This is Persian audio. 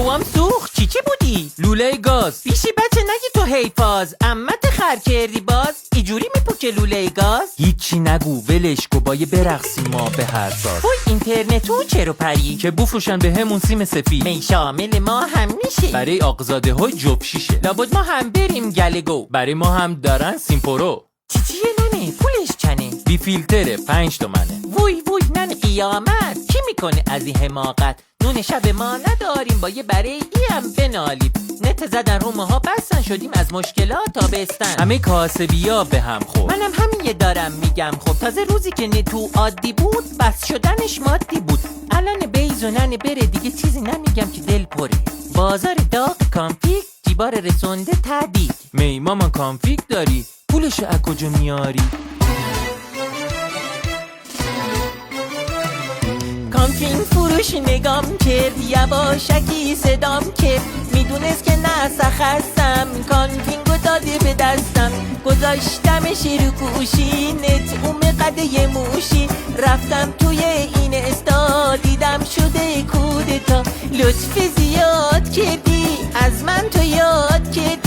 توام سوخت چی بودی؟ لوله گاز. بیشی بچه نگی تو حیفاز، امت خر کردی باز ایجوری میپوکه لوله گاز. هیچی نگو ولش کو با یه برقصیم ما به هر ساز. وای اینترنتو چرا پری که بفروشن به همون سیم سفید. می شامل ما هم میشه برای آقزاده های جفشیشه. لابد ما هم بریم گلگو. برای ما هم دارن سیم پرو. چیه ننه پولش چنه؟ بی فیلتره 5 تومنه. وای ننه قیامت کی میکنه از این حماقت؟ نون شب ما نداریم با یه بره ای هم بنالیم. نت زدن رو ماها بستن شدیم از مشکلات تابستن. همه کاسبیا به هم خورد. منم همین دارم میگم خب تازه روزی که نتو عادی بود بس شدنش مادی بود. الان بیز و ننه بره دیگه چیزی نمیگم که دل پره. بازار داغ کانفیگ جیبار رسونده تدید. می مامان کانفیگ داری؟ پولشو از کجا میاری؟ کانفیگ فروش نگام کرد یواشکی صدام کرد. میدونست که نه سخستم کانفیگو داده به دستم. گذاشتمش رو گوشی نت اوم قده موشی. رفتم توی این استا دیدم شده کودتا. لطف زیاد کردی از من تو یاد کردی.